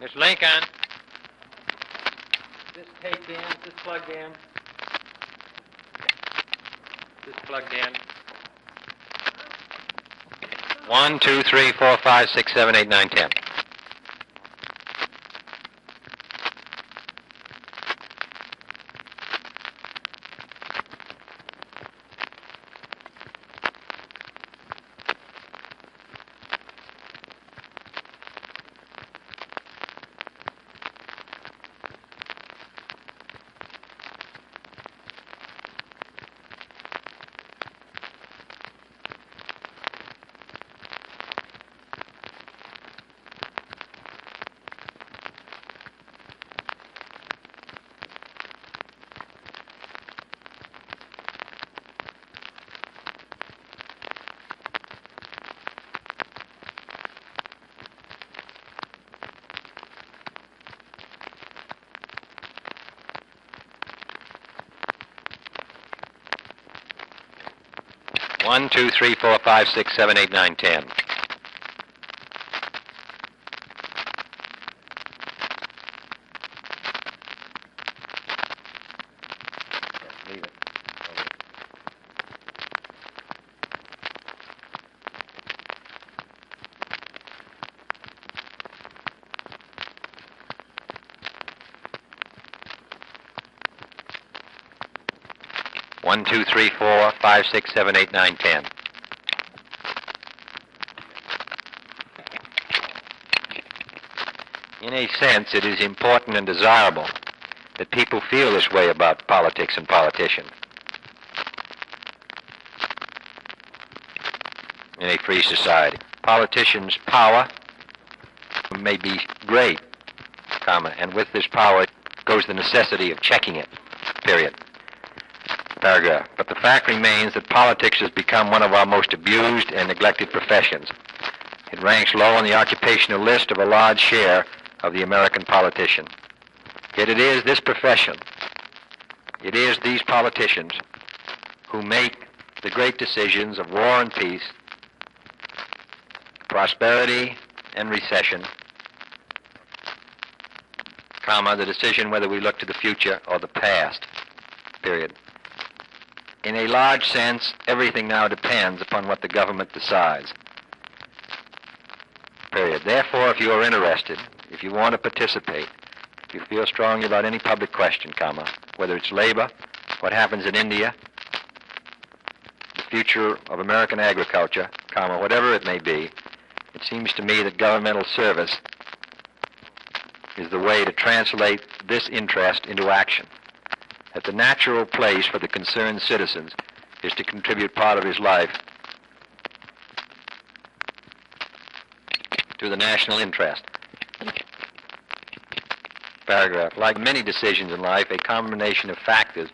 Miss Lincoln. Is this taped in? Is this plugged in? Is this plugged in? 1, 2, 3, 4, 5, 6, 7, 8, 9, 10. One, 2, 3, 4, 5, 6, 7, 8, 9, 10. Leave it. 1, 2, 3, 4, 5, 6, 7, 8, 9, 10. In a sense, it is important and desirable that people feel this way about politics and politicians. In a free society, politicians' power may be great, and with this power goes the necessity of checking it, period. Paragraph. But the fact remains that politics has become one of our most abused and neglected professions. It ranks low on the occupational list of a large share of the American politician. Yet it is this profession, it is these politicians who make the great decisions of war and peace, prosperity and recession, the decision whether we look to the future or the past, period. In a large sense, everything now depends upon what the government decides, period. Therefore, if you are interested, if you want to participate, if you feel strongly about any public question, whether it's labor, what happens in India, the future of American agriculture, whatever it may be, it seems to me that governmental service is the way to translate this interest into action. That the natural place for the concerned citizens is to contribute part of his life to the national interest. Paragraph. Like many decisions in life, a combination of factors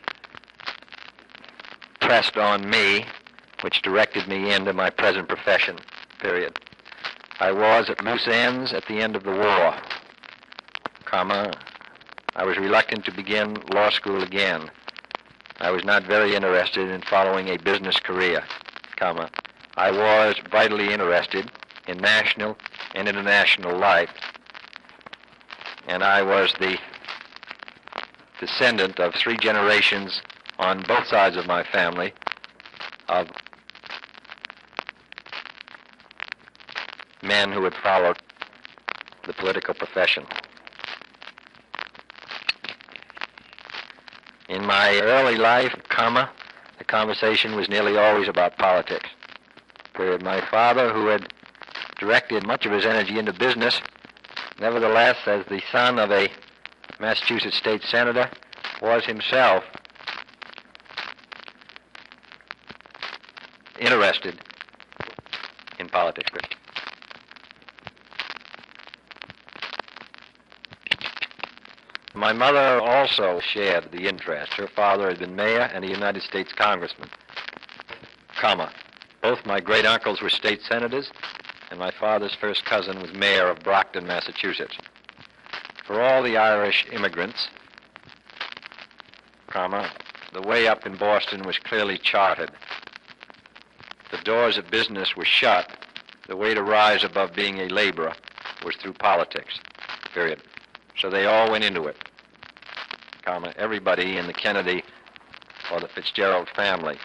pressed on me, which directed me into my present profession, period. I was at loose ends at the end of the war, I was reluctant to begin law school again. I was not very interested in following a business career, I was vitally interested in national and international life, and I was the descendant of 3 generations on both sides of my family of men who had followed the political profession. In my early life, the conversation was nearly always about politics, period. My father, who had directed much of his energy into business, nevertheless, as the son of a Massachusetts state senator, was himself interested in politics. My mother also shared the interest. Her father had been mayor and a United States congressman, Both my great-uncles were state senators, and my father's first cousin was mayor of Brockton, Massachusetts. For all the Irish immigrants, the way up in Boston was clearly charted. The doors of business were shut. The way to rise above being a laborer was through politics. period. So they all went into it, comma, everybody in the Kennedy or the Fitzgerald family,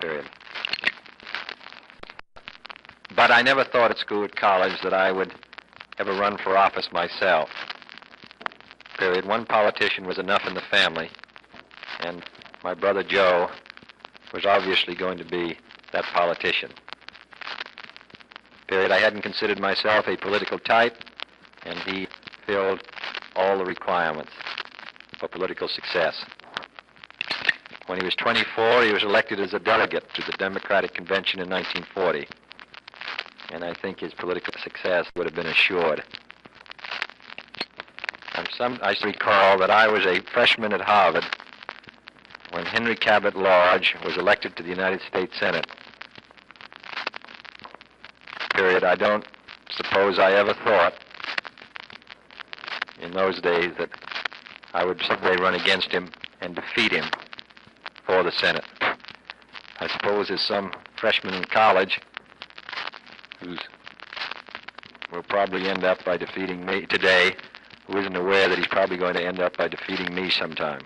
period. But I never thought at school, at college, that I would ever run for office myself, period. One politician was enough in the family, and my brother Joe was obviously going to be that politician, period. I hadn't considered myself a political type, and he filled all the requirements for political success. When he was 24, he was elected as a delegate to the Democratic Convention in 1940, and I think his political success would have been assured. I recall that I was a freshman at Harvard when Henry Cabot Lodge was elected to the United States Senate, period. I don't suppose I ever thought in those days that I would someday run against him and defeat him for the Senate. I suppose there's some freshman in college who will probably end up by defeating me today, who isn't aware that he's probably going to end up by defeating me sometime.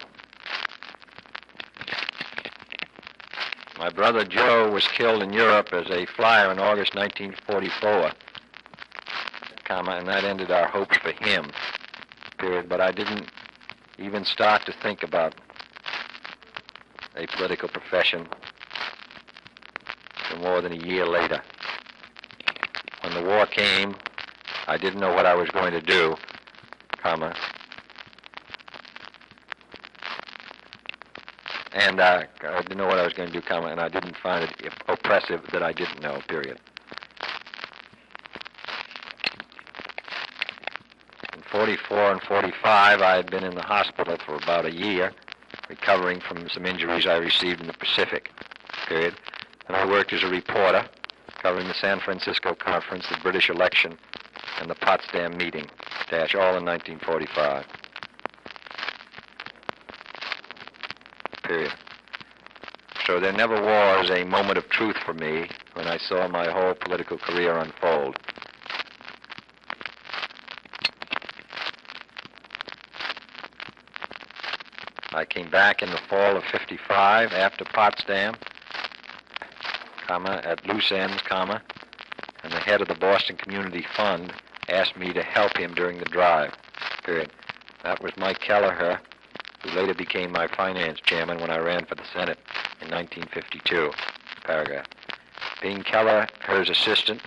My brother Joe was killed in Europe as a flyer in August 1944, comma, and that ended our hopes for him, period. But I didn't even start to think about a political profession for more than a year later. When the war came, I didn't know what I was going to do, comma, and I didn't know what I was going to do, comma, and I didn't find it oppressive that I didn't know, period. In 44 and 45, I had been in the hospital for about a year, recovering from some injuries I received in the Pacific, period. And I worked as a reporter, covering the San Francisco Conference, the British election, and the Potsdam meeting, all in 1945. Period. So there never was a moment of truth for me when I saw my whole political career unfold. I came back in the fall of 55 after Potsdam, comma, at loose ends, comma, and the head of the Boston Community Fund asked me to help him during the drive, period. That was Mike Kelleher, who later became my finance chairman when I ran for the Senate in 1952, paragraph. Being Kelleher's assistant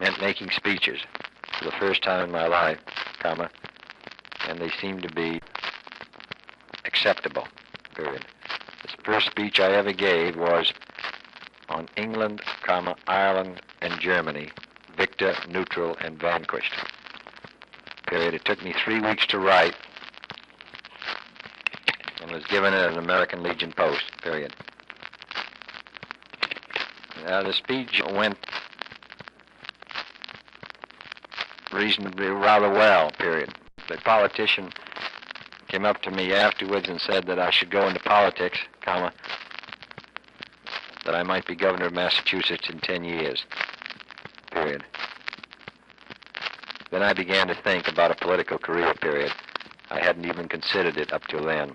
meant making speeches for the first time in my life, comma, and they seemed to be acceptable, period. The first speech I ever gave was on England, comma, Ireland, and Germany, victor, neutral, and vanquished, period. It took me 3 weeks to write and was given at an American Legion post, period. The speech went reasonably rather well, period. The politician came up to me afterwards and said that I should go into politics, comma, that I might be governor of Massachusetts in 10 years, period. Then I began to think about a political career, period. I hadn't even considered it up till then.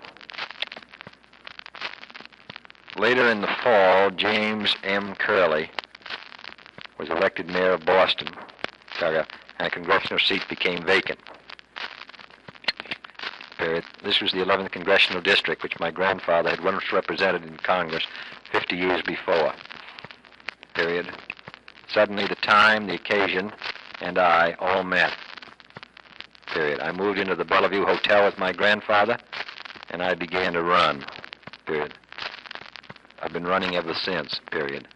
Later in the fall, James M. Curley was elected mayor of Boston, and a congressional seat became vacant, period. This was the 11th Congressional District, which my grandfather had once represented in Congress 50 years before, period. Suddenly the time, the occasion, and I all met, period. I moved into the Bellevue Hotel with my grandfather, and I began to run, period. I've been running ever since, period.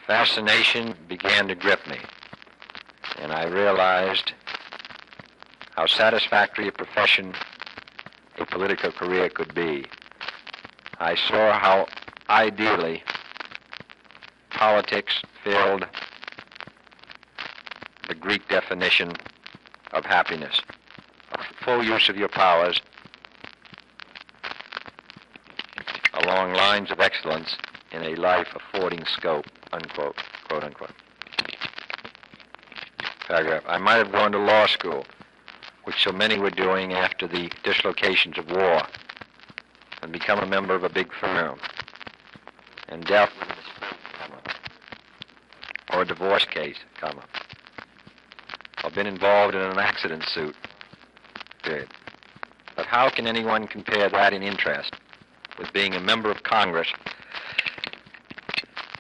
Fascination began to grip me, and I realized how satisfactory a profession a political career could be. I saw how ideally politics filled the Greek definition of happiness, full use of your powers along lines of excellence in a life affording scope, unquote, quote unquote. Paragraph. I might have gone to law school, which so many were doing after the dislocations of war, and become a member of a big firm, and dealt with an estate, or a divorce case, or been involved in an accident suit, period. But how can anyone compare that in interest with being a member of Congress,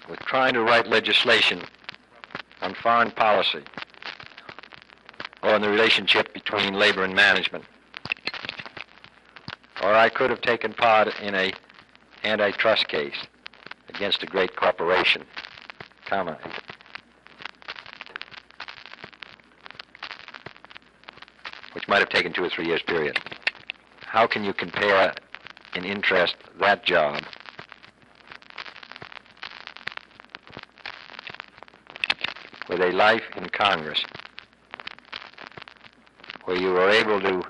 with trying to write legislation on foreign policy, or on the relationship between labor and management? Or I could have taken part in an antitrust case against a great corporation, which might have taken 2 or 3 years, period. How can you compare in interest that job with a life in Congress where you were able to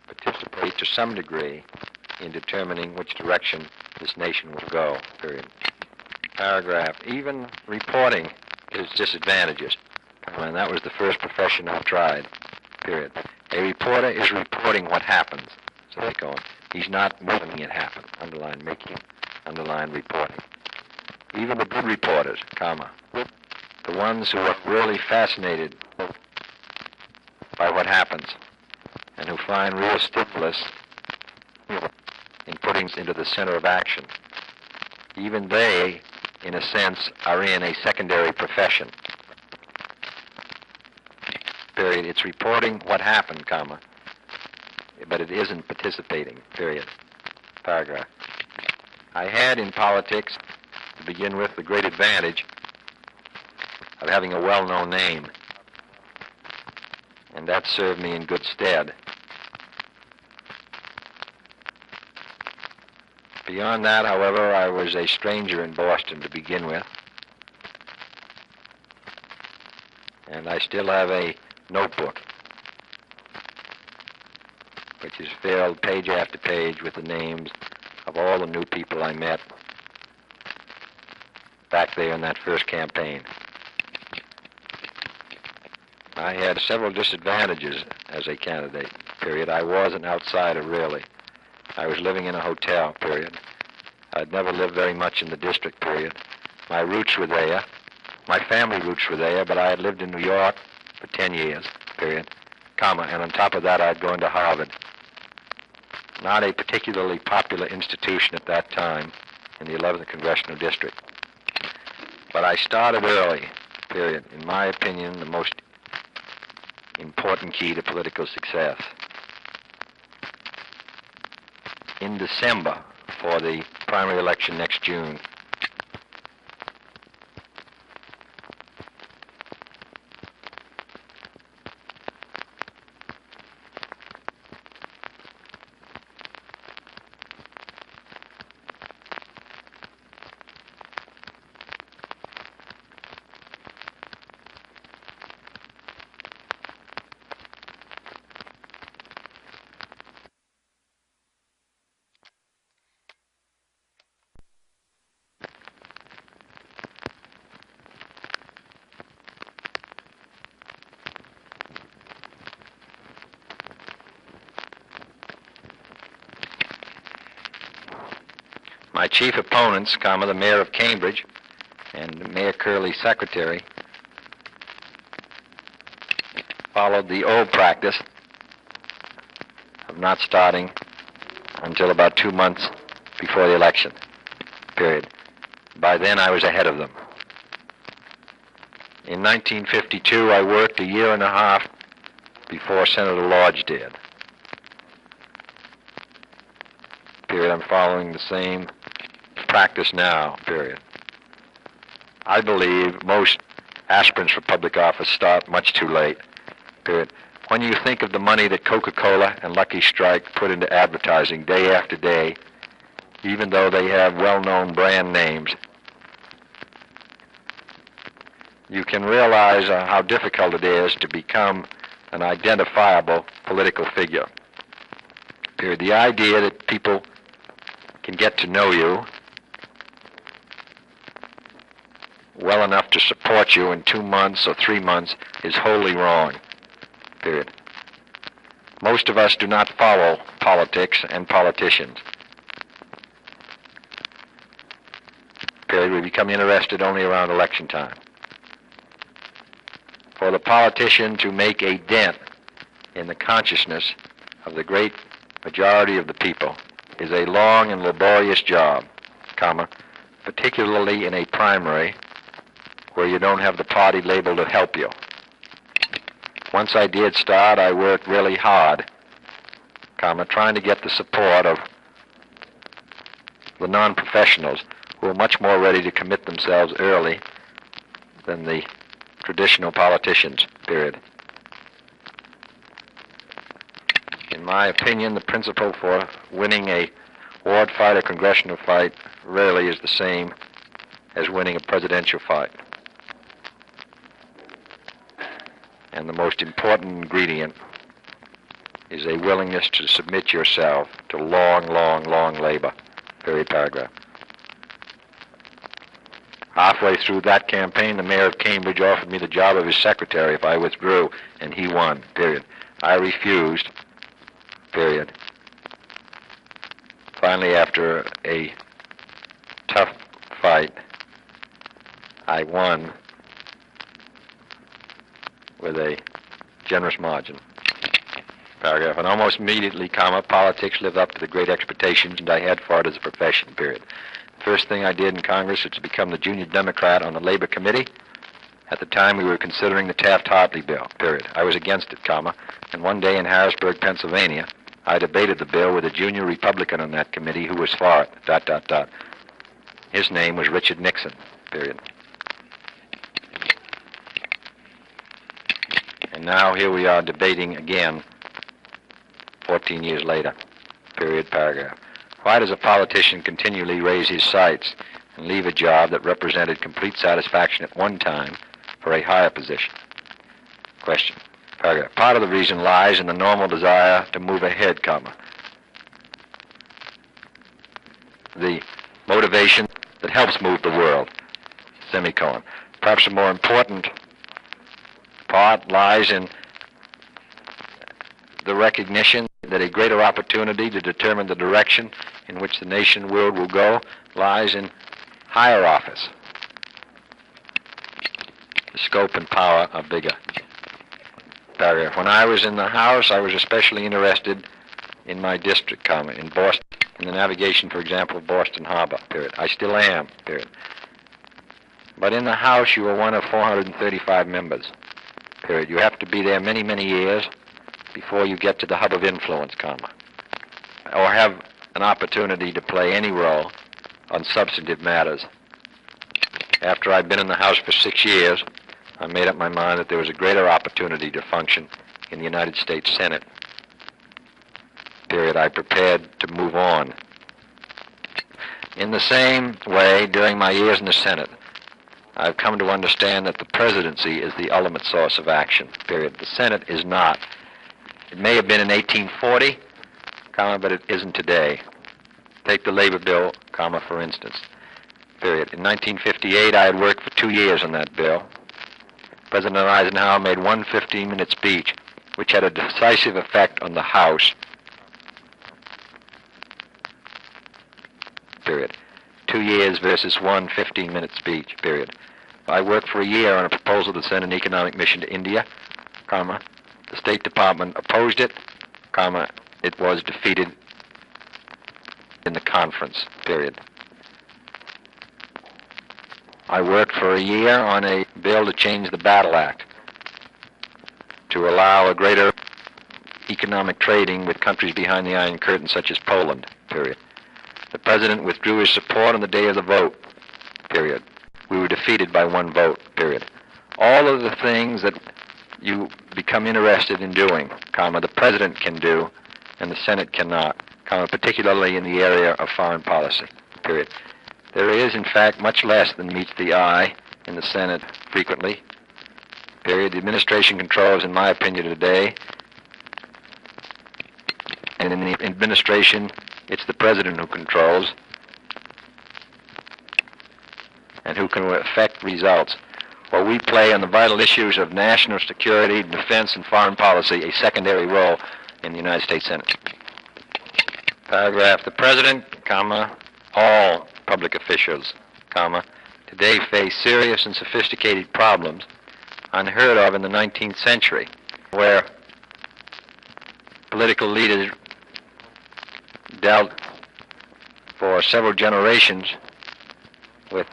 participate to some degree in determining which direction this nation will go, period. Paragraph. Even reporting has disadvantages, and that was the first profession I tried, period. A reporter is reporting what happens, so they go on. He's not making it happen, underline making, underline reporting. Even the good reporters, the ones who are really fascinated by what happens and who find real stimulus in putting it into the center of action, even they, in a sense, are in a secondary profession. Period. It's reporting what happened, but it isn't participating, period. Paragraph. I had in politics, to begin with, the great advantage of having a well-known name, and that served me in good stead. Beyond that, however, I was a stranger in Boston to begin with, and I still have a notebook which is filled page after page with the names of all the new people I met back there in that first campaign. I had several disadvantages as a candidate, period. I was an outsider, really. I was living in a hotel, period. I'd never lived very much in the district, period. My roots were there. My family roots were there, but I had lived in New York for 10 years, period, and on top of that I'd gone to Harvard. Not a particularly popular institution at that time in the 11th Congressional District. But I started early, period. In my opinion, the most important key to political success. In December, for the primary election next June, my chief opponents, the mayor of Cambridge and Mayor Curley's secretary, followed the old practice of not starting until about 2 months before the election, period. By then I was ahead of them. In 1952, I worked a year and a half before Senator Lodge did. Period. I'm following the same practice now, period. I believe most aspirants for public office start much too late, period. When you think of the money that Coca-Cola and Lucky Strike put into advertising day after day, even though they have well-known brand names, you can realize how difficult it is to become an identifiable political figure. Period. The idea that people can get to know you well enough to support you in 2 months or 3 months is wholly wrong, period. Most of us do not follow politics and politicians, period. We become interested only around election time. For the politician to make a dent in the consciousness of the great majority of the people is a long and laborious job, particularly in a primary where you don't have the party label to help you. Once I did start, I worked really hard, trying to get the support of the non-professionals who are much more ready to commit themselves early than the traditional politicians, period. In my opinion, the principle for winning a ward fight or congressional fight rarely is the same as winning a presidential fight. And the most important ingredient is a willingness to submit yourself to long, long, long labor, period, paragraph. Halfway through that campaign, the mayor of Cambridge offered me the job of his secretary if I withdrew, and he won, period. I refused, period. Finally, after a tough fight, I won with a generous margin. Paragraph. And almost immediately, politics lived up to the great expectations I had for it as a profession, period. The first thing I did in Congress was to become the junior Democrat on the Labor Committee. At the time, we were considering the Taft-Hartley bill, period. I was against it, and one day in Harrisburg, Pennsylvania, I debated the bill with a junior Republican on that committee who was for it, ... His name was Richard Nixon, period. And now here we are debating again 14 years later, period, paragraph. Why does a politician continually raise his sights and leave a job that represented complete satisfaction at one time for a higher position? Question. Paragraph. Part of the reason lies in the normal desire to move ahead, the motivation that helps move the world, semicolon. Perhaps a more important part lies in the recognition that a greater opportunity to determine the direction in which the nation world will go lies in higher office. The scope and power are bigger. Paragraph. When I was in the House, I was especially interested in my district, in Boston, in the navigation, for example, of Boston Harbor, period. I still am, period. But in the House, you are one of 435 members, period. You have to be there many, many years before you get to the hub of influence, or have an opportunity to play any role on substantive matters. After I'd been in the House for 6 years, I made up my mind that there was a greater opportunity to function in the United States Senate, period. I prepared to move on. In the same way, during my years in the Senate, I've come to understand that the presidency is the ultimate source of action, period. The Senate is not. It may have been in 1840, but it isn't today. Take the labor bill, for instance, period. In 1958, I had worked for 2 years on that bill. President Eisenhower made one 15-minute speech, which had a decisive effect on the House, period. 2 years versus one 15-minute speech, period. I worked for a year on a proposal to send an economic mission to India, the State Department opposed it, it was defeated in the conference, period. I worked for a year on a bill to change the Battle Act to allow a greater economic trading with countries behind the Iron Curtain, such as Poland, period. The President withdrew his support on the day of the vote, period. We were defeated by one vote, period. All of the things that you become interested in doing, the President can do and the Senate cannot, particularly in the area of foreign policy, period. There is, in fact, much less than meets the eye in the Senate frequently, period. The administration controls, in my opinion, today, and in the administration, it's the President who controls. and who can affect results, while we play on the vital issues of national security, defense, and foreign policy a secondary role in the United States Senate. Paragraph, the President, all public officials, today face serious and sophisticated problems unheard of in the 19th century, where political leaders dealt for several generations with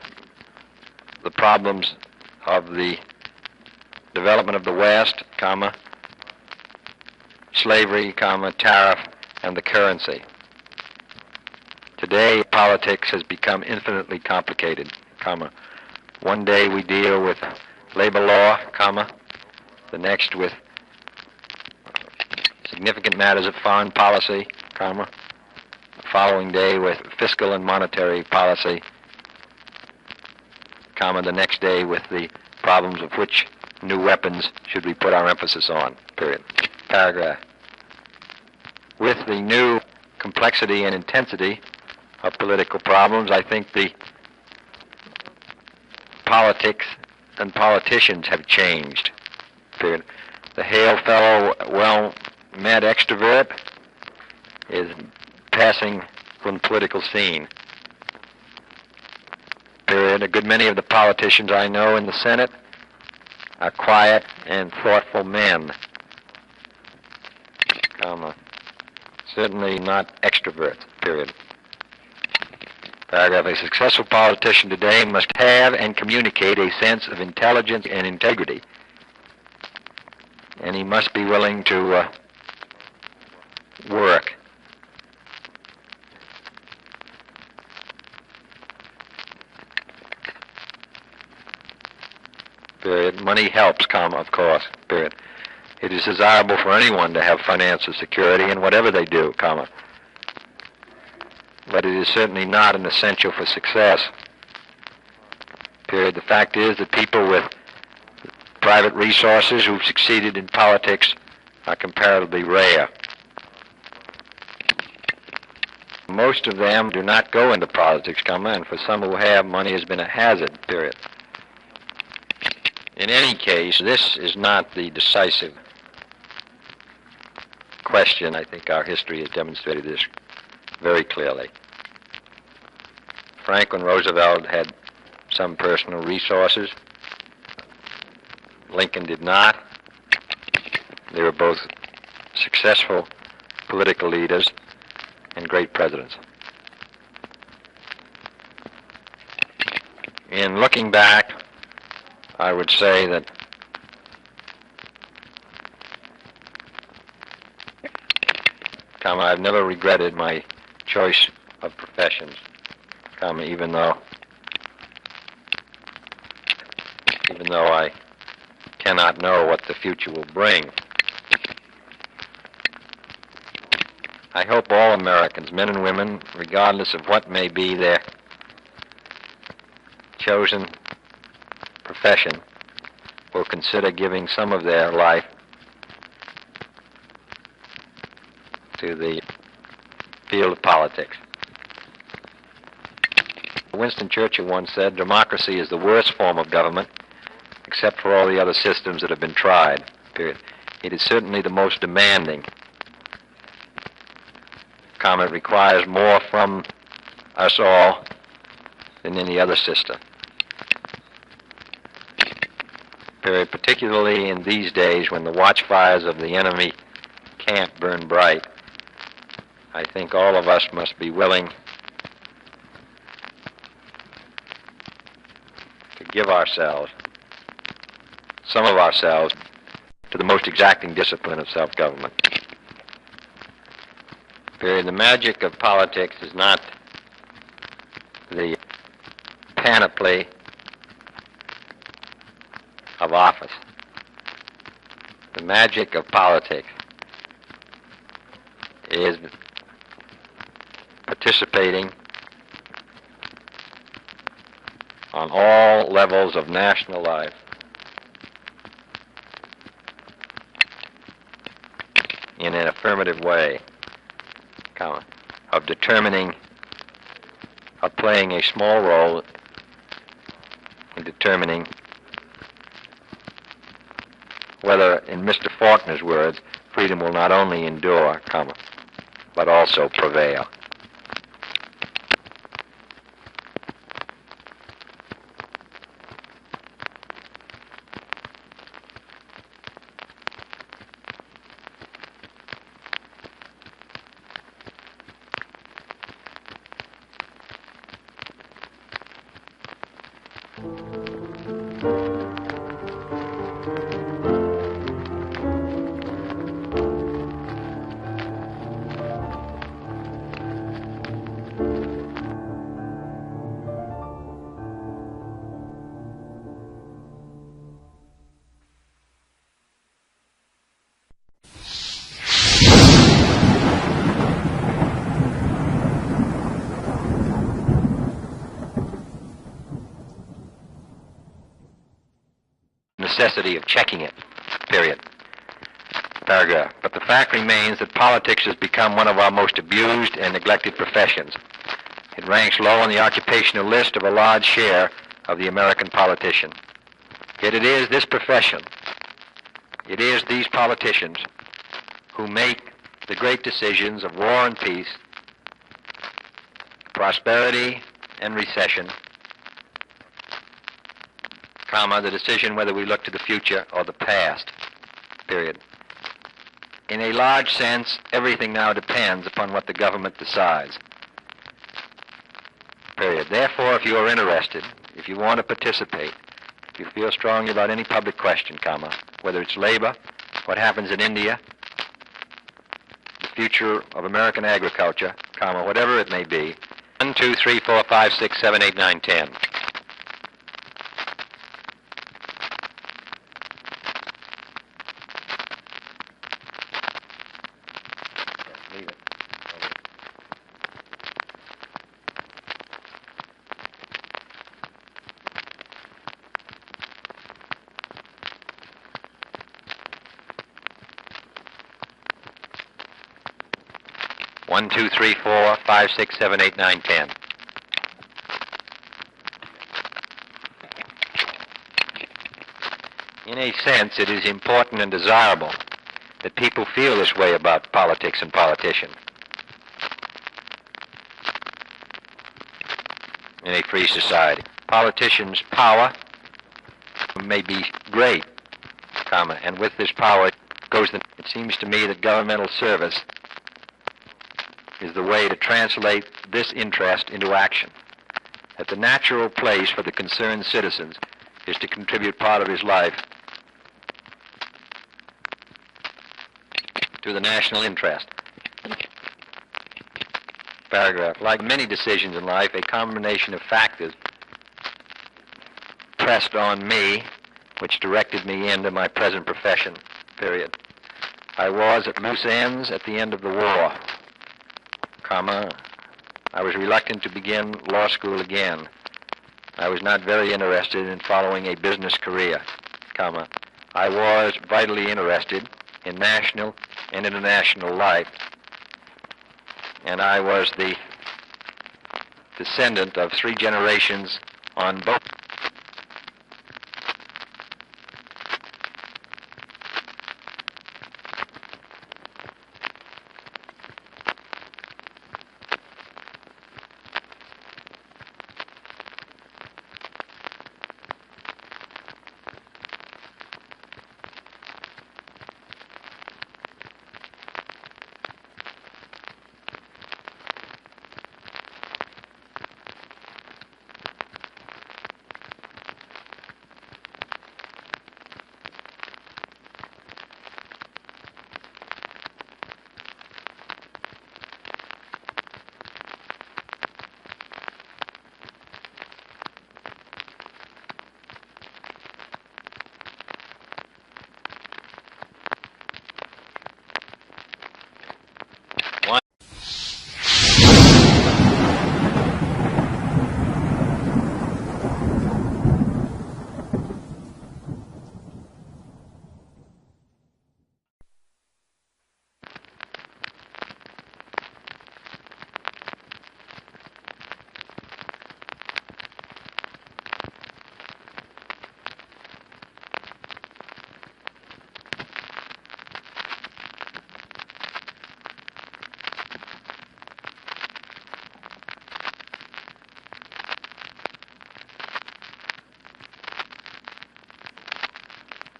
the problems of the development of the West, slavery, tariff, and the currency. Today, politics has become infinitely complicated, One day we deal with labor law, the next with significant matters of foreign policy, the following day with fiscal and monetary policy, the next day with the problems of which new weapons should we put our emphasis on, period. Paragraph. With the new complexity and intensity of political problems, I think the politics and politicians have changed, period. The hail fellow, well-met extrovert is passing from the political scene, period. A good many of the politicians I know in the Senate are quiet and thoughtful men, certainly not extroverts, period. Paragraph, a successful politician today must have and communicate a sense of intelligence and integrity, and he must be willing to work. Period. Money helps, of course, period. It is desirable for anyone to have financial security in whatever they do, but it is certainly not an essential for success, period. The fact is that people with private resources who've succeeded in politics are comparatively rare. Most of them do not go into politics, and for some who have, money has been a hazard, period. In any case, this is not the decisive question. I think our history has demonstrated this very clearly. Franklin Roosevelt had some personal resources. Lincoln did not. They were both successful political leaders and great presidents. In looking back, I would say that I've never regretted my choice of professions, even though I cannot know what the future will bring. I hope all Americans, men and women, regardless of what may be their chosen profession, will consider giving some of their life to the field of politics. Winston Churchill once said, democracy is the worst form of government, except for all the other systems that have been tried, period. It is certainly the most demanding. It requires more from us all than any other system, period. Particularly in these days when the watchfires of the enemy can't burn bright, I think all of us must be willing to give ourselves, some of ourselves, to the most exacting discipline of self-government. Period. The magic of politics is not the panoply of office. The magic of politics is participating on all levels of national life in an affirmative way, of determining, of playing a small role determining whether, in Mr. Faulkner's words, freedom will not only endure, but also prevail. Necessity of checking it, period. Paragraph. But the fact remains that politics has become one of our most abused and neglected professions. It ranks low on the occupational list of a large share of the American politician. Yet it is this profession, it is these politicians who make the great decisions of war and peace, prosperity and recession, the decision whether we look to the future or the past, period. In a large sense, everything now depends upon what the government decides, period. Therefore, if you are interested, if you want to participate, if you feel strongly about any public question, whether it's labor, what happens in India, the future of American agriculture, whatever it may be, 1, 2, 3, 4, 5, 6, 7, 8, 9, 10. Leave it. 1, 2, 3, 4, 5, 6, 7, 8, 9, 10. In a sense, it is important and desirable that people feel this way about politics and politicians. In a free society, politicians' power may be great, and with this power goes the... It seems to me that governmental service is the way to translate this interest into action. That the natural place for the concerned citizens is to contribute part of his life to the national interest. Paragraph. Like many decisions in life, a combination of factors pressed on me, which directed me into my present profession, period. I was at loose ends at the end of the war, I was reluctant to begin law school again. I was not very interested in following a business career, I was vitally interested in national and international life, and I was the descendant of 3 generations on both.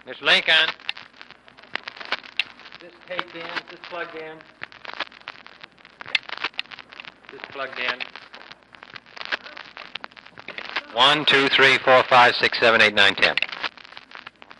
Miss Lincoln. Is this taped in? Is this plugged in? Is this plugged in? 1, 2, 3, 4, 5, 6, 7, 8, 9, 10.